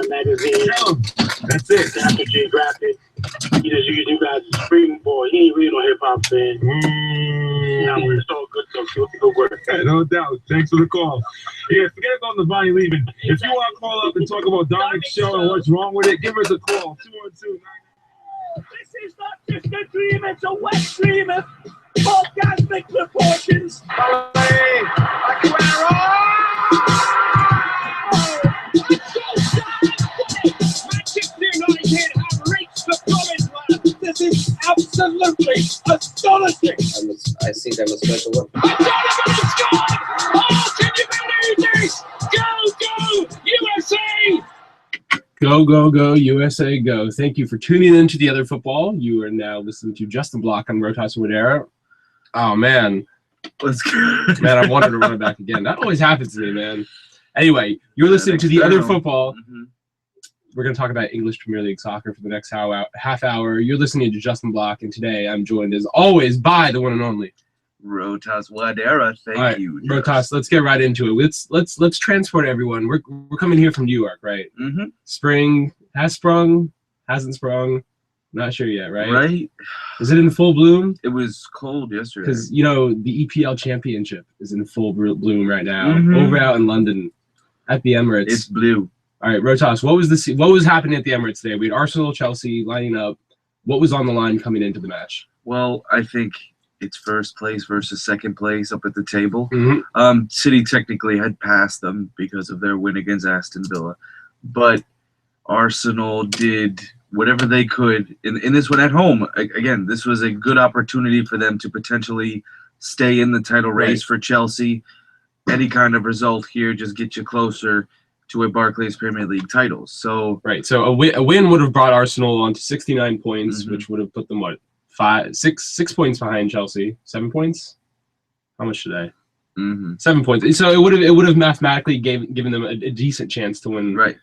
Magazine. That's it. National Geographic. He just used you guys as springboard. He ain't really no hip hop fan. It's all good stuff. Good work. No doubt. Thanks for the call. Yeah, forget about the Bonnie leaving. If you want to call up and talk about Dominic's show and what's wrong with it, give us a call. 212-9. This is not just a dream, it's a wet dream of orgasmic proportions. Hey, Aguero! Manchester United have reached the promised land. This is absolutely astonishing. I think I'm a special one. Donovan scored! Oh, can you believe this? Go, USA! Go, go, go, USA, go. Thank you for tuning in to The Other Football. You are now listening to Justin Block on Rohtas and Wadera. Oh, man. Let's go. Man, I wanted to run it back again. That always happens to me, man. Anyway, you're listening to The Other Football. Mm-hmm. We're going to talk about English Premier League soccer for the next half hour. You're listening to Justin Block, and today I'm joined, as always, by the one and only Rohtas Wadera. Thank you. Rohtas, let's get right into it. Let's transport everyone. We're coming here from New York, right? Mm-hmm. Spring has sprung, hasn't sprung. Not sure yet, right? Right. Is it in full bloom? It was cold yesterday. Because, you know, the EPL Championship is in full bloom right now. Mm-hmm. Over out in London at the Emirates. It's blue. All right, Rohtas, what was happening at the Emirates today? We had Arsenal, Chelsea lining up. What was on the line coming into the match? Well, I think it's first place versus second place up at the table. Mm-hmm. City technically had passed them because of their win against Aston Villa. But Arsenal did whatever they could in this one at home. Again, this was a good opportunity for them to potentially stay in the title race for Chelsea. Any kind of result here just get you closer to a Barclays Premier League title. So a win would have brought Arsenal on to 69 points, which would have put them, 6 points behind Chelsea? 7 points? How much today? 7 points. So it would have mathematically given them a decent chance to win. Right.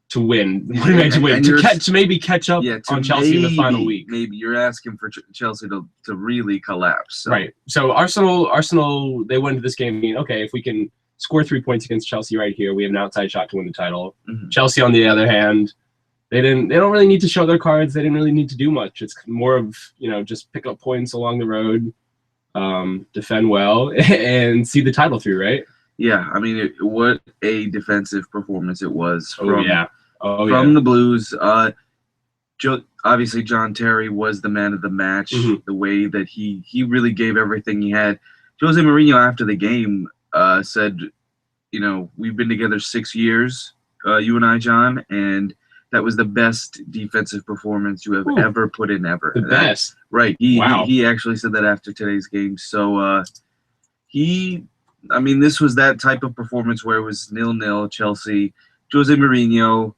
To win. To maybe catch up on Chelsea in the final week. Maybe you're asking for Chelsea to really collapse. So. Right. So Arsenal, they went into this game being, okay, if we can score 3 points against Chelsea right here, we have an outside shot to win the title. Mm-hmm. Chelsea, on the other hand, they don't really need to show their cards. They didn't really need to do much. It's more of, just pick up points along the road, defend well, and see the title through, right? Yeah, I mean, what a defensive performance it was from the Blues. Obviously, John Terry was the man of the match. The way that he really gave everything he had. Jose Mourinho, after the game, said, we've been together 6 years, you and I, John, and that was the best defensive performance you have ever put in ever. The best. Right. He actually said that after today's game. So this was that type of performance where it was 0-0 Chelsea. Jose Mourinho,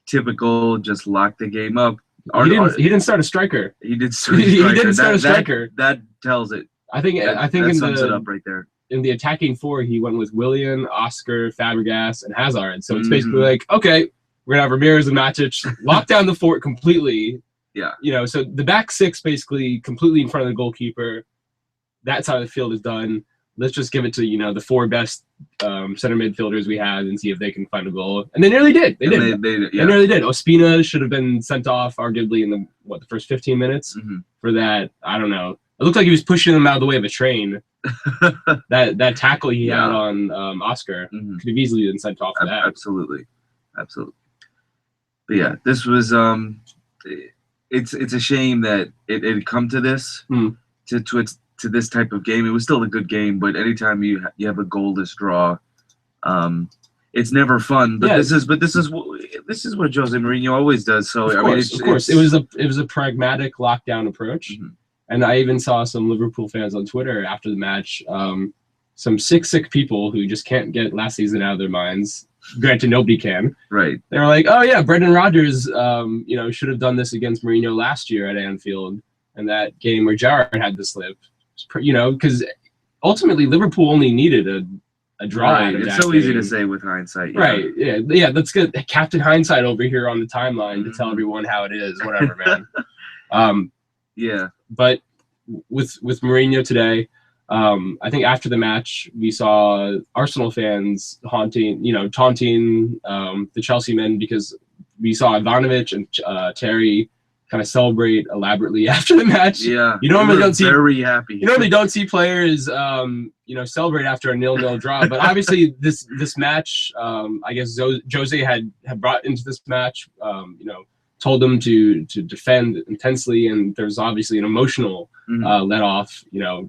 typical, just locked the game up. He didn't start a striker. He did start a striker. He didn't start a striker. That tells it. I think that sums it up right there. In the attacking four, he went with Willian, Oscar, Fabregas, and Hazard. So it's basically like, okay, we're gonna have Ramirez and Matic lock down the fort completely. Yeah. So the back six basically completely in front of the goalkeeper. That side of the field is done. Let's just give it to the four best center midfielders we have and see if they can find a goal. And they nearly did. They nearly did. Ospina should have been sent off, arguably in the first 15 minutes for that. I don't know. It looked like he was pushing them out of the way of a train. that tackle he had on Oscar could have easily been sent off for that. Absolutely. But yeah, this was it's a shame that it had come to this to this type of game. It was still a good game, but anytime you have a goalless draw, it's never fun. But this is what Jose Mourinho always does. So of course, it was a pragmatic lockdown approach. And I even saw some Liverpool fans on Twitter after the match, some sick people who just can't get last season out of their minds. Granted, nobody can. Right. They were like, oh, yeah, Brendan Rodgers, should have done this against Mourinho last year at Anfield. And that game where Gerrard had the slip. Because ultimately Liverpool only needed a draw. Right. It's so easy to say with hindsight. Right. Yeah. Let's get Captain Hindsight over here on the timeline to tell everyone how it is. Whatever, man. Yeah. But with Mourinho today, I think after the match, we saw Arsenal fans taunting the Chelsea men because we saw Ivanovic and Terry kind of celebrate elaborately after the match. Yeah, you normally don't see very happy. You normally don't see players, celebrate after a 0-0 draw. But obviously, this match, I guess Jose had brought into this match, told them to defend intensely, and there's obviously an emotional let off,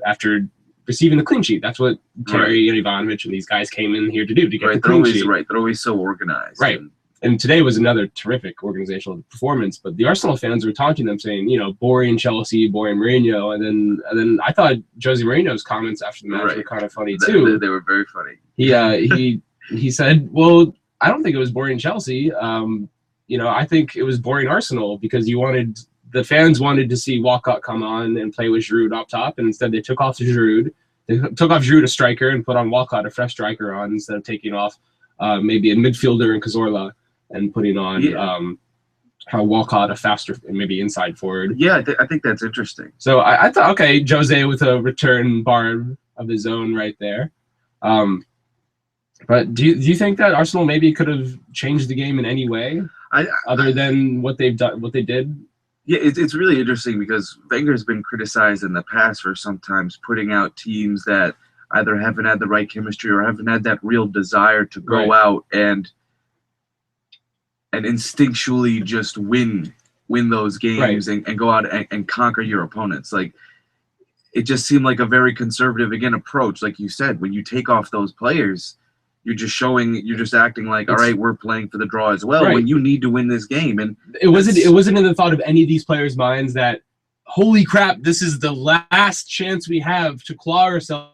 after receiving the clean sheet. That's what Terry and Ivanovic and these guys came in here to do, to get the clean sheet. Right, they're always so organized. Right. And today was another terrific organizational performance, but the Arsenal fans were taunting them, saying, boring Chelsea, boring Mourinho, and then I thought Jose Mourinho's comments after the match were kind of funny too. They were very funny. He said, "Well, I don't think it was boring Chelsea. I think it was boring Arsenal because the fans wanted to see Walcott come on and play with Giroud up top, and instead they took off Giroud. They took off Giroud, a striker, and put on Walcott, a fresh striker, on instead of taking off maybe a midfielder in Cazorla." And putting on Walcott, a faster, maybe inside forward. Yeah, I think that's interesting. So I thought, okay, Jose with a return barb of his own right there. But do you think that Arsenal maybe could have changed the game in any way other than what they've done, what they did? Yeah, it's really interesting because Wenger's been criticized in the past for sometimes putting out teams that either haven't had the right chemistry or haven't had that real desire to go out and instinctually just win those games and go out and conquer your opponents. Like, it just seemed like a very conservative, again, approach. Like you said, when you take off those players, you're just acting like, all right, we're playing for the draw as well, when you need to win this game. And it wasn't in the thought of any of these players' minds that, holy crap, this is the last chance we have to claw ourselves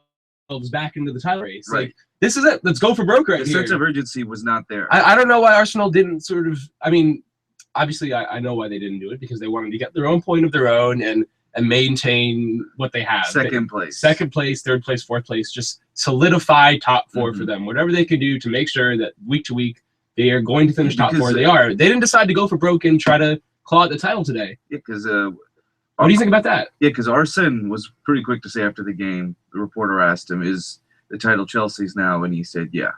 back into the title race. Like, this is it. Let's go for broke right here. The sense of urgency was not there. I don't know why Arsenal didn't sort of. I mean, obviously, I know why they didn't do it, because they wanted to get their own point of their own and maintain what they have. Second place, third place, fourth place. Just solidify top four for them. Whatever they can do to make sure that week to week they are going to finish top four. They are. They didn't decide to go for broke and try to claw at the title today. Yeah, because what do you think about that? Yeah, because Arsene was pretty quick to say after the game. The reporter asked him, "Is the title Chelsea's now?" And he said, "Yeah."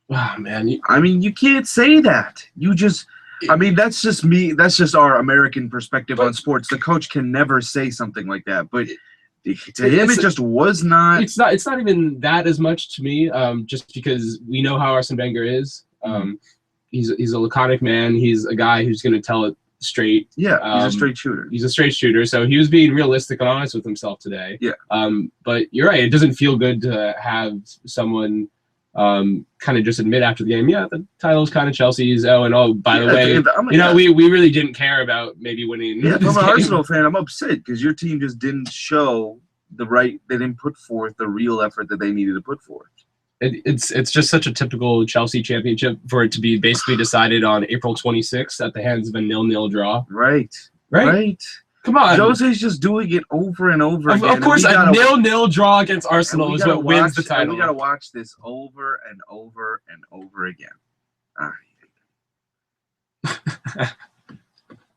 Wow, man. I mean, you can't say that. That's just me. That's just our American perspective on sports. The coach can never say something like that. But to him, it just was not. It's not even that as much to me. Just because we know how Arsene Wenger is. He's a laconic man. He's a guy who's going to tell it straight. Yeah, he's a straight shooter. He's a straight shooter. So he was being realistic and honest with himself today. Yeah. But you're right. It doesn't feel good to have someone kind of just admit after the game, yeah, the title's kind of Chelsea's. Oh, and by the way, we really didn't care about maybe winning. Yeah, if I'm an Arsenal fan, I'm upset because your team just didn't show they didn't put forth the real effort that they needed to put forth. It's just such a typical Chelsea championship for it to be basically decided on April 26th at the hands of a 0-0 draw. Right. Come on. Jose's just doing it over and over again. Of course, a 0-0 draw against Arsenal is what wins the title. We got to watch this over and over and over again.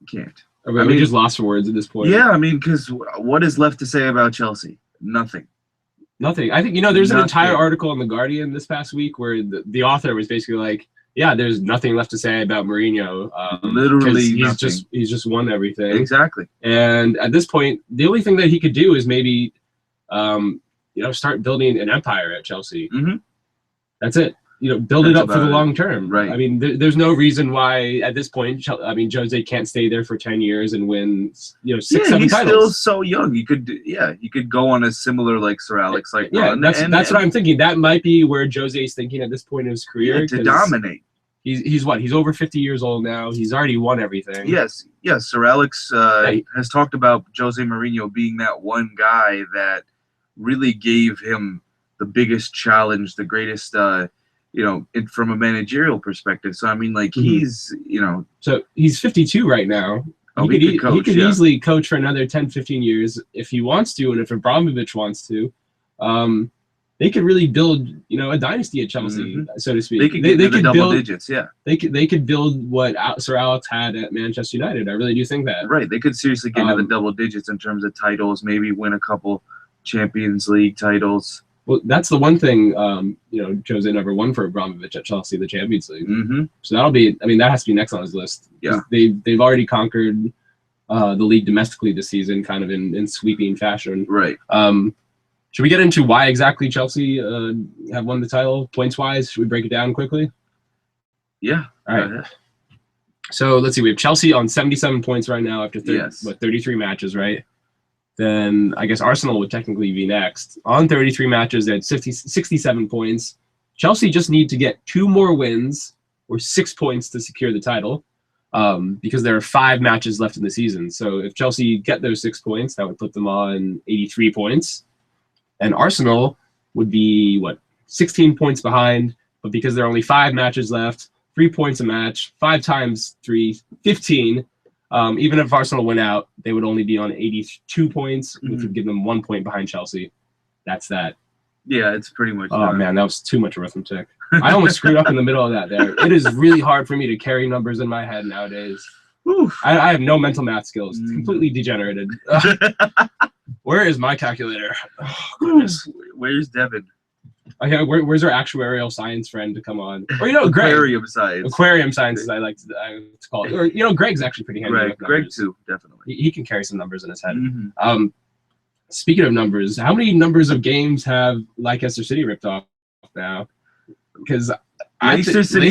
Can't. We just lost for words at this point. Yeah, because what is left to say about Chelsea? Nothing. I think, there's an entire article in The Guardian this past week where the author was basically like, yeah, there's nothing left to say about Mourinho. Literally he's just won everything. Exactly. And at this point, the only thing that he could do is maybe, start building an empire at Chelsea. Mm-hmm. That's it. Build it up for the long term. Right. There's no reason why at this point, Jose can't stay there for 10 years and win, 6-7 titles. He's still so young. You could go on a similar like Sir Alex run. That's what I'm thinking. That might be where Jose's thinking at this point in his career. To dominate. He's what? He's over 50 years old now. He's already won everything. Yes. Sir Alex has talked about Jose Mourinho being that one guy that really gave him the biggest challenge, the greatest. From a managerial perspective. So he's, So he's 52 right now. He could easily coach for another 10, 15 years if he wants to, and if Abramovich wants to. They could really build, a dynasty at Chelsea, so to speak. They could build double digits, yeah. They could build what Sir Alex had at Manchester United. I really do think that. Right. They could seriously get into the double digits in terms of titles, maybe win a couple Champions League titles. Well, that's the one thing, Jose never won for Abramovich at Chelsea, the Champions League. Mm-hmm. So that has to be next on his list. Yeah. They've already conquered the league domestically this season, kind of in sweeping fashion. Right. Should we get into why exactly Chelsea have won the title points-wise? Should we break it down quickly? Yeah. All right. So let's see. We have Chelsea on 77 points right now after 33 matches, right? Then I guess Arsenal would technically be next. On 33 matches, they had 67 points. Chelsea just need to get 2 more wins or 6 points to secure the title because there are 5 matches left in the season. So if Chelsea get those 6 points, that would put them on 83 points. And Arsenal would be, 16 points behind. But because there are only 5 matches left, 3 points a match, 5 times 3, 15. Even if Arsenal went out, they would only be on 82 points, which would give them 1 point behind Chelsea. That's that. Yeah, it's pretty much. Oh, man, that was too much arithmetic. I almost screwed up in the middle of that there. It is really hard for me to carry numbers in my head nowadays. I have no mental math skills. It's completely degenerated. Where is my calculator? Oh, goodness. Where's Devin? Okay, where's our actuarial science friend to come on? Or Greg. Aquarium science, as I like to call it. Or Greg's actually pretty handy. Right, Greg too, definitely. He can carry some numbers in his head. Speaking of numbers, how many numbers of games have Leicester City ripped off now? Because Leicester City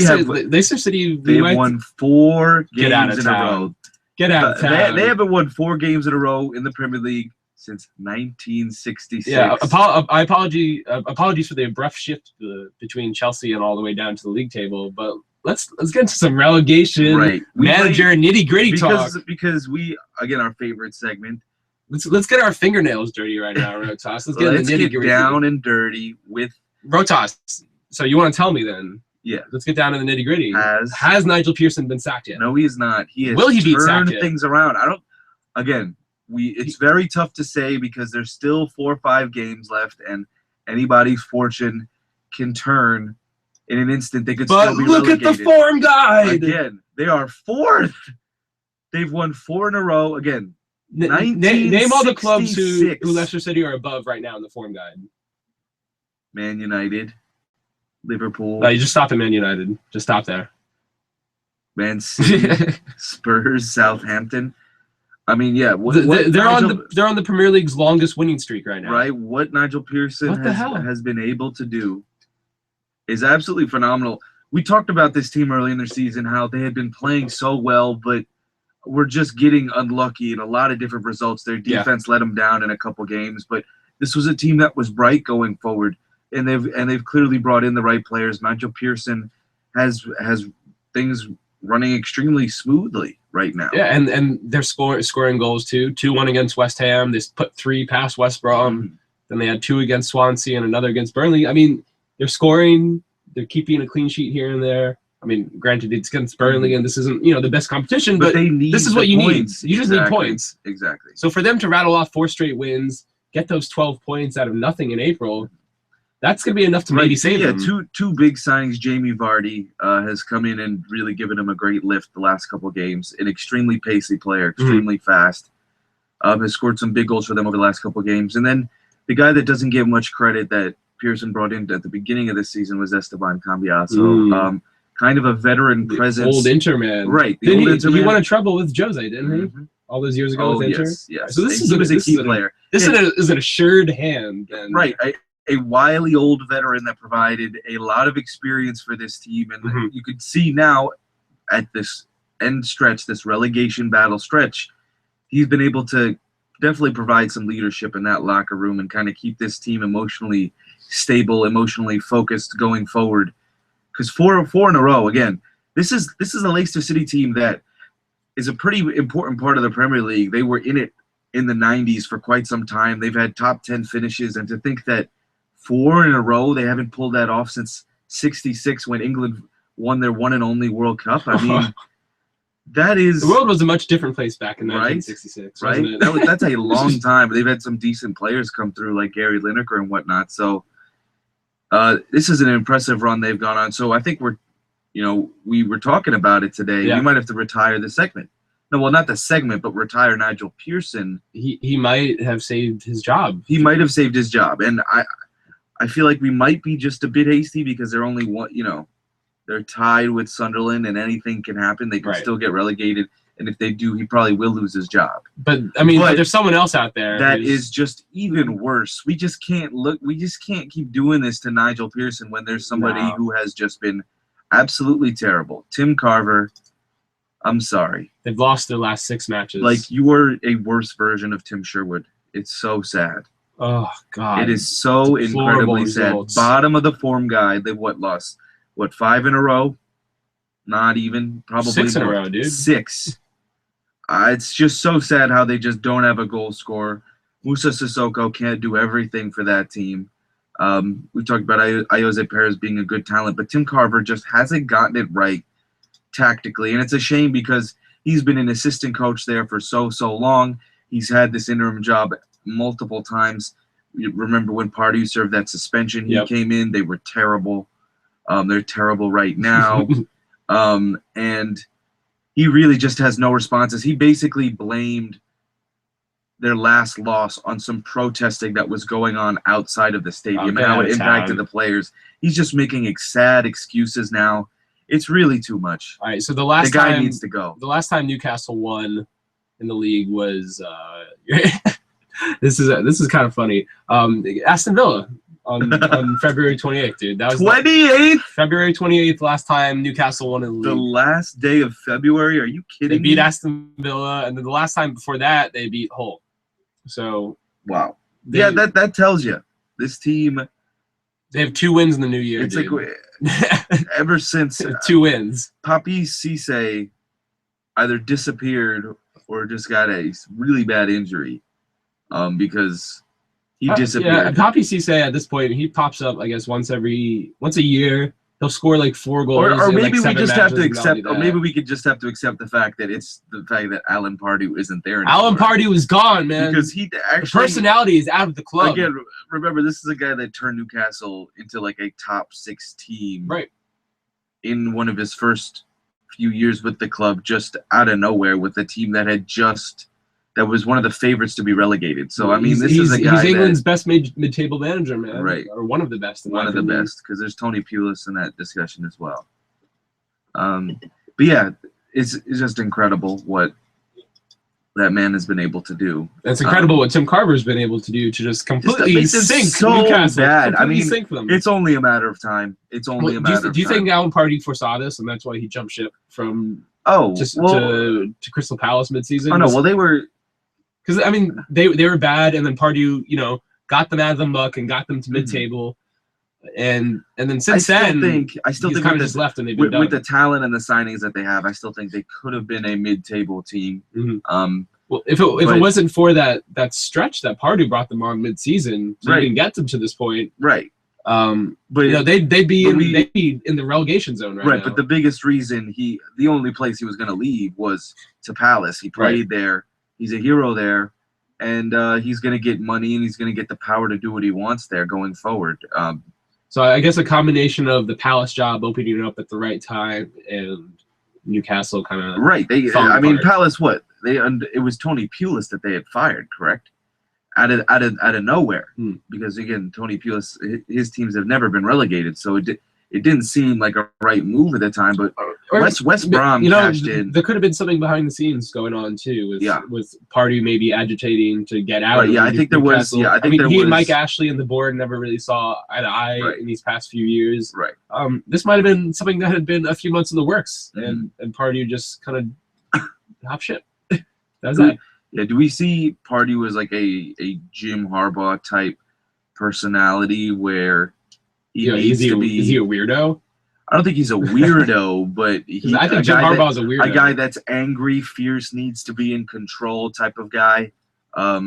they have won 4 games in a row. Get out of town. They haven't won 4 games in a row in the Premier League since 1966. Yeah, apologies for the abrupt shift between Chelsea and all the way down to the league table, but let's get into some relegation, manager nitty-gritty talk. Because we, again, our favorite segment. Let's get our fingernails dirty right now, Rohtas. Let's get down and dirty with Rohtas. So you want to tell me then? Yeah. Let's get down to the nitty-gritty. Has Nigel Pearson been sacked yet? No, he is not. Will he be turned sacked things around. It's very tough to say because there's still 4 or 5 games left, and anybody's fortune can turn in an instant. They could still be relegated. But look at the form guide. Again, they are 4th. They've won 4 in a row. Again, name all the clubs who Leicester City are above right now in the form guide. Man United, Liverpool. No, you just stop at Man United. Just stop there. Man City, Spurs, Southampton. I mean, yeah. They're on the Premier League's longest winning streak right now. Right. What Nigel Pearson has been able to do is absolutely phenomenal. We talked about this team early in their season, how they had been playing so well, but were just getting unlucky in a lot of different results. Their defense let them down in a couple games, but this was a team that was bright going forward, and they've clearly brought in the right players. Nigel Pearson has things running extremely smoothly right now. Yeah, and they're scoring goals too. 2-1 against West Ham. They put 3 past West Brom. Then they had 2 against Swansea and another against Burnley. I mean, they're scoring. They're keeping a clean sheet here and there. I mean, granted, it's against Burnley, and this isn't the best competition, but this is what you need. You just need points. Exactly. So for them to rattle off 4 straight wins, get those 12 points out of nothing in April, that's going to be enough to maybe save them. Yeah, two big signings. Jamie Vardy has come in and really given him a great lift the last couple games. An extremely pacey player, extremely fast. Has scored some big goals for them over the last couple games. And then the guy that doesn't get much credit that Pearson brought in at the beginning of this season was Esteban Cambiasso. Kind of a veteran presence. Old Inter man. Right. He won a treble with Jose, didn't he? All those years ago with Inter? Yes. So this is a key player. This is an assured hand. Right. A wily old veteran that provided a lot of experience for this team. And you could see now at this end stretch, this relegation battle stretch, he's been able to definitely provide some leadership in that locker room and kind of keep this team emotionally stable, emotionally focused going forward. Because four in a row, again, this is a Leicester City team that is a pretty important part of the Premier League. They were in it in the 90s for quite some time. They've had top 10 finishes, and to think that 4 in a row, they haven't pulled that off since '66 when England won their one and only World Cup. I mean, that is... The world was a much different place back in 1966, right? Wasn't it? That's a long time. They've had some decent players come through, like Gary Lineker and whatnot. So this is an impressive run they've gone on. So I think we were talking about it today. Yeah. We might have to retire the segment. No, well, not the segment, but retire Nigel Pearson. He might have saved his job. He might have saved his job, and I feel like we might be just a bit hasty because they're only one. They're tied with Sunderland, and anything can happen. They can still get relegated, and if they do, he probably will lose his job. But I mean, but there's someone else out there that is just even worse. We just can't keep doing this to Nigel Pearson when there's somebody who has just been absolutely terrible. Tim Carver. I'm sorry. They've lost their last 6 matches. Like, you are a worse version of Tim Sherwood. It's so sad. Oh, God. It is so incredibly sad. Bottom of the form guy. They've lost 5 in a row? Not even. Probably 6 in a more. row, dude. 6. It's just so sad how they just don't have a goal scorer. Musa Sissoko can't do everything for that team. We talked about Ayoze Perez being a good talent, but Tim Carver just hasn't gotten it right tactically, and it's a shame because he's been an assistant coach there for so long. He's had this interim job multiple times. You remember when Pardew served that suspension? He came in. They were terrible. They're terrible right now. And he really just has no responses. He basically blamed their last loss on some protesting that was going on outside of the stadium and how it impacted the players. He's just making sad excuses now. It's really too much. All right, so the guy needs to go. The last time Newcastle won in the league was this is kind of funny. Aston Villa on February 28th, dude. That was 28th? February 28th, last time Newcastle won in the league. The last day of February? Are you kidding me? They beat Aston Villa, and then the last time before that, they beat Hull. So wow. That tells you. This team... They have 2 wins in the new year, it's dude. Like ever since 2 wins. Papi Cisse either disappeared or just got a really bad injury, because he disappeared. Yeah, Papi Cisse at this point, he pops up, I guess, once a year. He'll score like 4 goals. Or maybe we just have to accept. Or maybe we could just have to accept the fact that Alan Pardew isn't there anymore. Alan Pardew is gone, man. Because he actually the personality is out of the club. Again, remember, this is a guy that turned Newcastle into like a top 6 team. Right. In one of his first few years with the club, just out of nowhere, with a team that was one of the favorites to be relegated. So I mean, this is a guy he's England's best mid-table manager, man. Right. Or one of the best. One of the best, because there's Tony Pulis in that discussion as well. But yeah, it's just incredible what that man has been able to do. It's incredible what Tim Carver's been able to do to just completely sink Newcastle. Bad. I mean, sink them. It's only a matter of time. It's only a matter of time. Do you think Alan Pardew foresaw this, and that's why he jumped ship from to Crystal Palace midseason? Oh no, well they were. Because I mean, they were bad, and then Pardew, got them out of the muck and got them to mid-table, and then since then, I still think kind of just left, and they've been done. With the talent and the signings that they have, I still think they could have been a mid-table team. Mm-hmm. Well, if it wasn't for that stretch that Pardew brought them on mid-season, so you can get them to this point, right? But they'd be in the relegation zone right now. But the biggest reason the only place he was going to leave was to Palace. He played there. He's a hero there, and he's going to get money, and he's going to get the power to do what he wants there going forward. So I guess a combination of the Palace job opening up at the right time and Newcastle kind of right. Palace. It was Tony Pulis that they had fired, correct? Out of nowhere, because again, Tony Pulis, his teams have never been relegated, so it didn't seem like a right move at the time, but West Brom cashed in. There could have been something behind the scenes going on too, with Pardew maybe agitating to get out. I think there was. Yeah, he and Mike Ashley and the board never really saw eye to eye in these past few years. Right. This might have been something that had been a few months in the works, and Pardew just kind of hop ship. That's that. Yeah. Do we see Pardew as like a Jim Harbaugh type personality where? Is he a weirdo? I don't think he's a weirdo, but I think Jim Harbaugh is a weirdo. A guy that's angry, fierce, needs to be in control type of guy. Or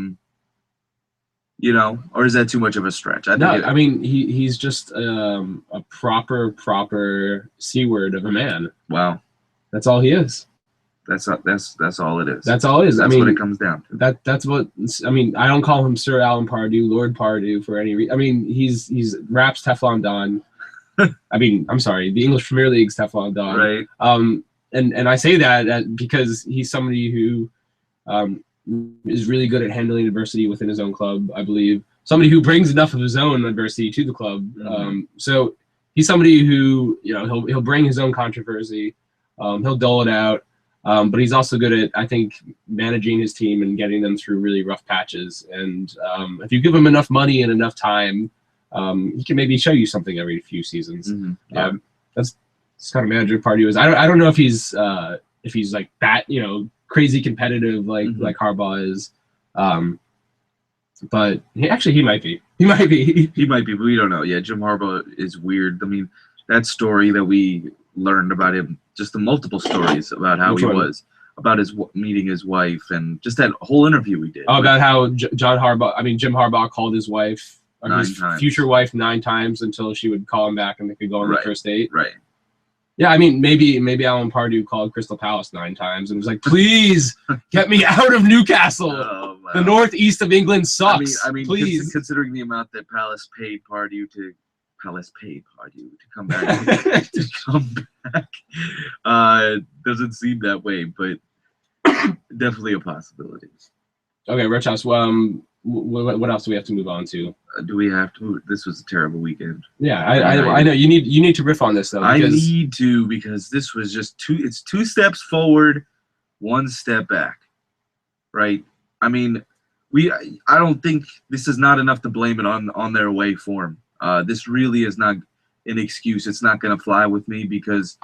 is that too much of a stretch? I mean he's just a proper C-word of a man. Wow, that's all he is. That's all it is. That's all it is. That's what it comes down to. That's what I mean. I don't call him Sir Alan Pardew, Lord Pardew for any reason. I mean, he's Raps Teflon Don. I mean, I'm sorry, the English Premier League's Teflon Don. Right. and I say that because he's somebody who is really good at handling adversity within his own club, I believe. Somebody who brings enough of his own adversity to the club. So he's somebody who, he'll bring his own controversy. He'll dole it out. But he's also good at, I think, managing his team and getting them through really rough patches. And if you give him enough money and enough time, he can maybe show you something every few seasons. That's kind of manager part he was. I don't know if he's like that, crazy competitive like Harbaugh is. But he might be. He might be, but we don't know. Yeah, Jim Harbaugh is weird. I mean, that story that we learned about him, just the multiple stories about how about his meeting his wife, and just that whole interview we did. Oh, about how Jim Harbaugh called his wife, or his future wife, 9 times until she would call him back and they could go on the first date. Right. Yeah, I mean, maybe Alan Pardew called Crystal Palace 9 times and was like, "Please get me out of Newcastle. The northeast of England sucks. I mean, please." Considering the amount that Palace paid Pardew to come back, doesn't seem that way, but definitely a possibility. Okay, Rich House. What else do we have to move on to? Do we have to? This was a terrible weekend. Yeah, I know you need to riff on this though. I need to, because this was just it's 2 steps forward, 1 step back, right? I mean, I don't think this is not enough to blame it on their away form. This really is not an excuse. It's not going to fly with me, because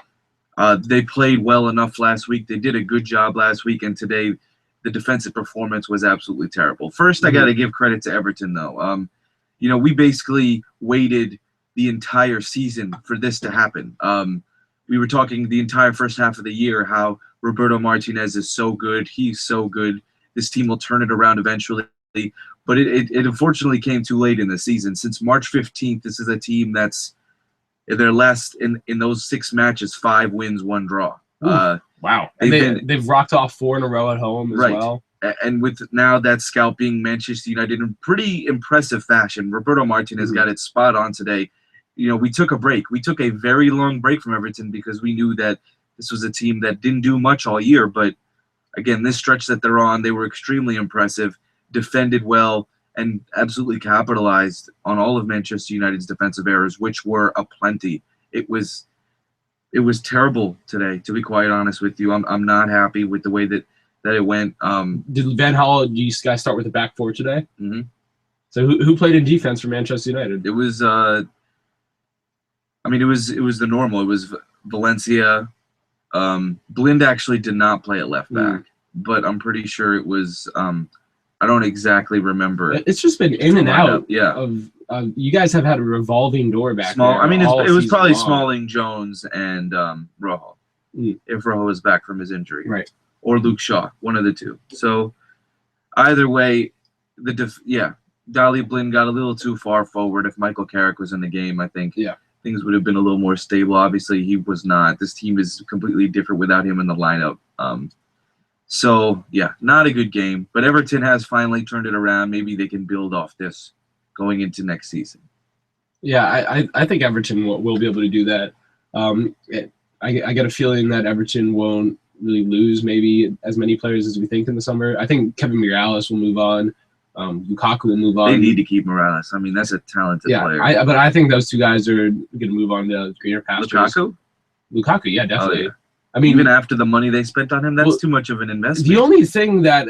they played well enough last week. They did a good job last week, and today the defensive performance was absolutely terrible. First, I got to give credit to Everton, though. We basically waited the entire season for this to happen. We were talking the entire first half of the year how Roberto Martinez is so good. He's so good. This team will turn it around eventually. But it unfortunately came too late in the season. Since March 15th, this is a team that's their last in those 6 matches, 5 wins, 1 draw. Wow. And they've rocked off 4 in a row at home as well. And with now that scalp being Manchester United in pretty impressive fashion, Roberto Martinez got it spot on today. We took a break. We took a very long break from Everton because we knew that this was a team that didn't do much all year. But again, this stretch that they're on, they were extremely impressive, defended well, and absolutely capitalized on all of Manchester United's defensive errors, which were aplenty. It was terrible today, to be quite honest with you. I'm not happy with the way that it went. Did Van Gaal, you guys start with the back 4 today? Mm-hmm. So who played in defense for Manchester United? It was it was the normal. It was Valencia. Blind actually did not play at left back, but I'm pretty sure it was I don't exactly remember. It's just been in and out. Yeah. You guys have had a revolving door back there. I mean, it was probably Smalling, Jones, and Rojo. If Rojo is back from his injury. Right. Or Luke Shaw, one of the two. So either way, Dali Blind got a little too far forward. If Michael Carrick was in the game, I think things would have been a little more stable. Obviously, he was not. This team is completely different without him in the lineup. Not a good game. But Everton has finally turned it around. Maybe they can build off this going into next season. Yeah, I think Everton will be able to do that. I get a feeling that Everton won't really lose maybe as many players as we think in the summer. I think Kevin Mirallas will move on. Lukaku will move on. They need to keep Mirallas. I mean, that's a talented player. But I think those 2 guys are going to move on to greener pastures. Lukaku, yeah, definitely. Oh, yeah. I mean, even after the money they spent on him, that's too much of an investment. The only thing that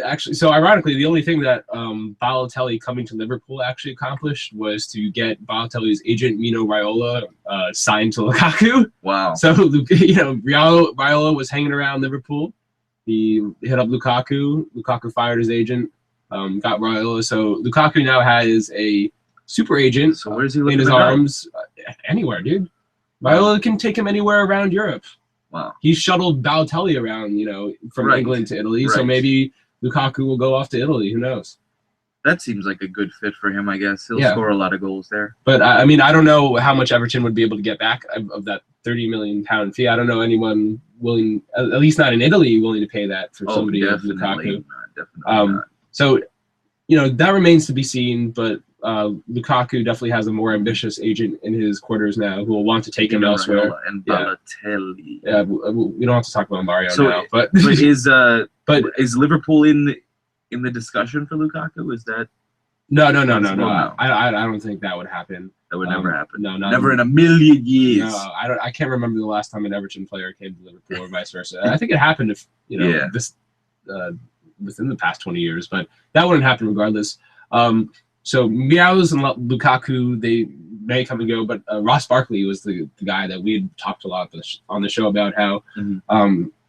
Balotelli coming to Liverpool actually accomplished was to get Balotelli's agent Mino Raiola signed to Lukaku. Wow. So Raiola was hanging around Liverpool. He hit up Lukaku. Lukaku fired his agent. Got Raiola. So Lukaku now has a super agent. So where's he in his arms? Anywhere, dude. Raiola can take him anywhere around Europe. Wow. He shuttled Balotelli around, from England to Italy. Right. So maybe Lukaku will go off to Italy. Who knows? That seems like a good fit for him, I guess. He'll score a lot of goals there. But, I mean, I don't know how much Everton would be able to get back of that £30 million fee. I don't know anyone willing, at least not in Italy, willing to pay that for somebody like Lukaku. Definitely not. So, that remains to be seen. But Lukaku definitely has a more ambitious agent in his quarters now who will want to take him elsewhere. And Balotelli. Yeah, we don't have to talk about Mario now. But is Liverpool in the discussion for Lukaku? Is that no. I don't think that would happen. That would never happen. No, never in a million years. No, I can't remember the last time an Everton player came to Liverpool or vice versa. I think it happened if this within the past 20 years, but that wouldn't happen regardless. So Miaus and Lukaku, they may come and go, but Ross Barkley was the guy that we had talked a lot on the show about how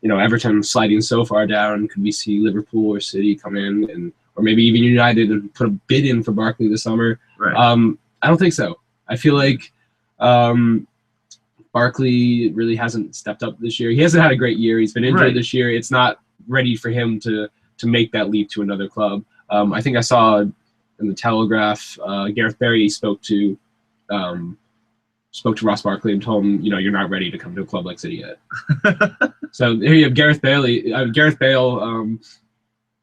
Everton sliding so far down. Could we see Liverpool or City come in or maybe even United and put a bid in for Barkley this summer? Right. I don't think so. I feel like Barkley really hasn't stepped up this year. He hasn't had a great year. He's been injured this year. It's not ready for him to make that leap to another club. I think I saw in the Telegraph, Gareth Barry spoke to Ross Barkley and told him, you're not ready to come to a club like City yet. So here you have Gareth Bale.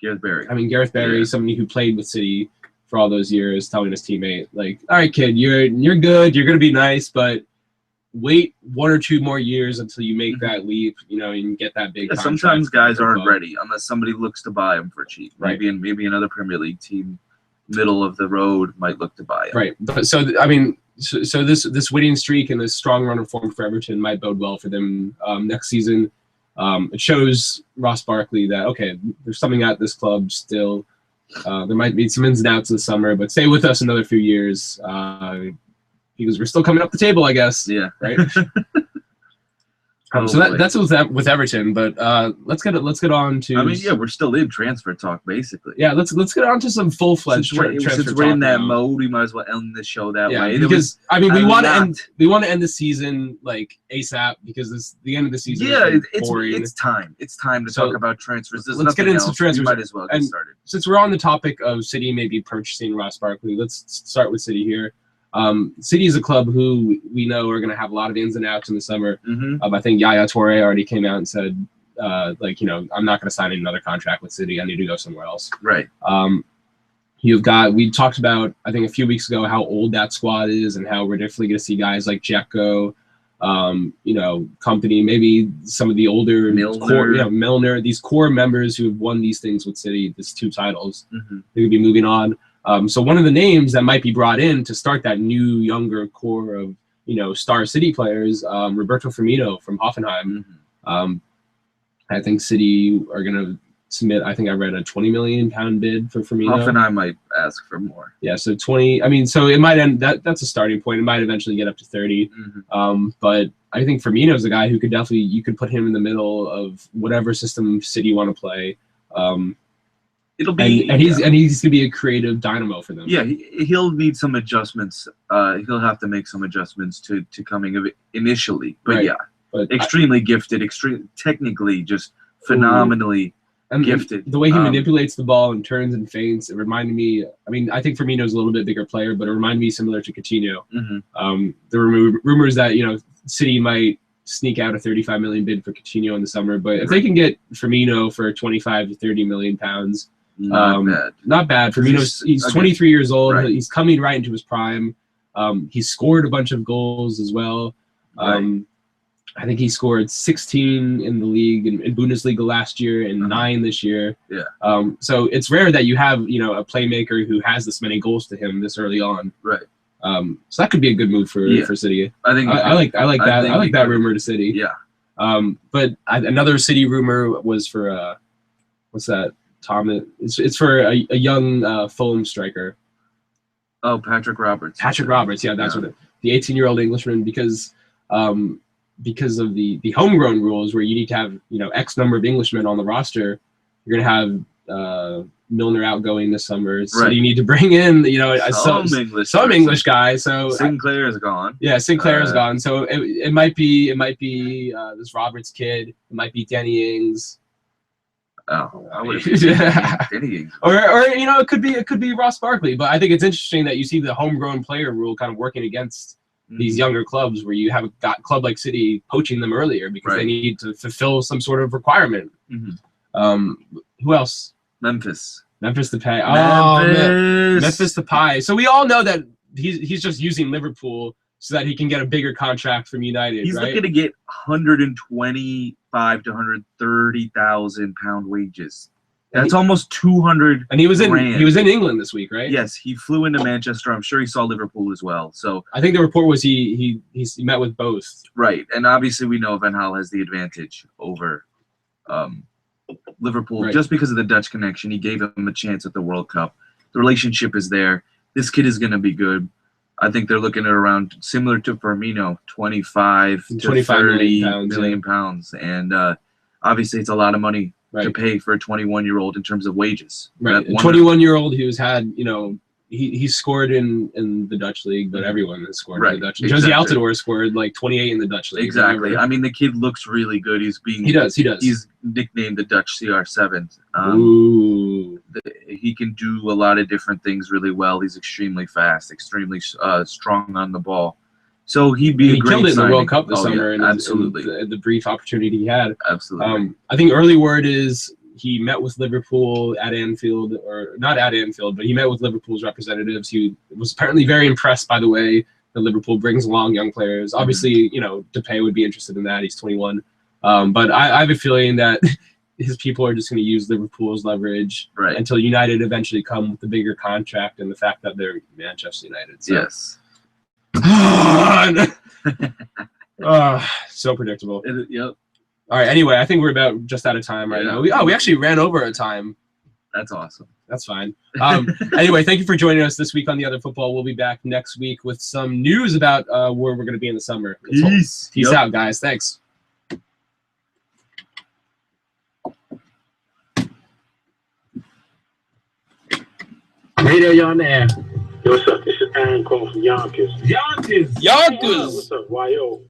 Gareth Barry, somebody who played with City for all those years, telling his teammate, like, all right, kid, you're good, you're gonna be nice, but wait 1 or 2 more years until you make that leap, and get that big. Sometimes guys aren't ready unless somebody looks to buy them for cheap. Right. Maybe another Premier League team, middle of the road, might look to buy him. Right. But so this winning streak and this strong run of form for Everton might bode well for them next season. It shows Ross Barkley that there's something at this club still. There might be some ins and outs this summer, but stay with us another few years because we're still coming up the table, I guess. Yeah. Right. So that's with Everton, but let's get on to. We're still in transfer talk, basically. Yeah, let's get on to some full-fledged transfer talk. Since we're in that mode, we might as well end the show that way. Because we want to end the season like ASAP because the end of the season. Yeah, it's boring. It's time to talk about transfers. Let's get into transfers. We might as well get started. Since we're on the topic of City maybe purchasing Ross Barkley, let's start with City here. City is a club who we know are going to have a lot of ins and outs in the summer. I think Yaya Toure already came out and said, I'm not going to sign another contract with City. I need to go somewhere else. Right. We talked about, I think a few weeks ago, how old that squad is and how we're definitely going to see guys like Dzeko, Company, maybe some of the older Milner, these core members who have won these things with City, these 2 titles, they could be moving on. So one of the names that might be brought in to start that new, younger core of, star City players, Roberto Firmino from Hoffenheim. I think City are going to submit, I think I read a £20 million bid for Firmino. Hoffenheim might ask for more. Yeah, so 20, so it might end, that's a starting point. It might eventually get up to 30. But I think Firmino's a guy who could definitely, you could put him in the middle of whatever system City want to play. It'll be he's going to be a creative dynamo for them. Yeah, he'll need some adjustments. He'll have to make some adjustments to coming of it initially. But extremely gifted, technically just phenomenally gifted. The way he manipulates the ball and turns and feints, it reminded me. I think Firmino's a little bit bigger player, but it reminded me similar to Coutinho. There were rumors that City might sneak out a 35 million bid for Coutinho in the summer, but if they can get Firmino for 25 to 30 million pounds. Not bad. He's 23 years old. Right. He's coming right into his prime. He's scored a bunch of goals as well. I think he scored 16 in the league in Bundesliga last year and 9 this year. Yeah. So it's rare that you have a playmaker who has this many goals to him this early on. Right. So that could be a good move for City. I think I like that. I like that rumor to City. Yeah. But another City rumor was for what's that? Tom, it's for a young Fulham striker. Oh, Patrick Roberts. Patrick Roberts, yeah, that's what the 18-year-old Englishman, because of the homegrown rules where you need to have X number of Englishmen on the roster. You're gonna have Milner outgoing this summer, so you need to bring in some English guy. So Sinclair is gone. Yeah, Sinclair is gone. So it might be this Roberts kid. It might be Danny Ings. Oh, I would or it could be Ross Barkley, but I think it's interesting that you see the homegrown player rule kind of working against these younger clubs where you have got a club like City poaching them earlier because they need to fulfill some sort of requirement. Who else? Memphis. Memphis Depay. Oh, man. Memphis. Memphis Depay. So we all know that he's just using Liverpool so that he can get a bigger contract from United. He's right? looking to get 125 to 130,000 pound wages. That's almost 200. And he was grand. in England this week, right? Yes, he flew into Manchester. I'm sure he saw Liverpool as well. So I think the report was he met with both. right, and obviously we know Van Gaal has the advantage over Liverpool just because of the Dutch connection. He gave him a chance at the World Cup. The relationship is there. This kid is going to be good. I think they're looking at around similar to Firmino, 25 to 30 million pounds, and obviously it's a lot of money. Right. To pay for a 21-year-old in terms of wages. Right. A 21-year-old who's had, he scored in the Dutch league, but everyone has scored in the Dutch league. Josie Altidore scored like 28 in the Dutch league. Exactly. I mean, the kid looks really good. He does. He's nicknamed the Dutch CR7. Ooh. He can do a lot of different things really well. He's extremely fast, extremely strong on the ball. So he'd be a great killed it in the signing. World Cup this summer, yeah, absolutely. In the brief opportunity he had. Absolutely. I think early word is he met with Liverpool at Anfield, or not at Anfield, but he met with Liverpool's representatives. He was apparently very impressed by the way that Liverpool brings along young players. Obviously, Depay would be interested in that. He's 21. But I have a feeling that his people are just going to use Liverpool's leverage until United eventually come with the bigger contract and the fact that they're Manchester United. So. Yes. So predictable. Yep. All right. Anyway, I think we're about just out of time right now. We actually ran over our time. That's awesome. That's fine. Anyway, thank you for joining us this week on The Other Football. We'll be back next week with some news about where we're going to be in the summer. Peace out, guys. Thanks. Hey there, y'all there. Yo, what's up? This is Aaron calling from Yonkers. Yonkers. What's up, YO?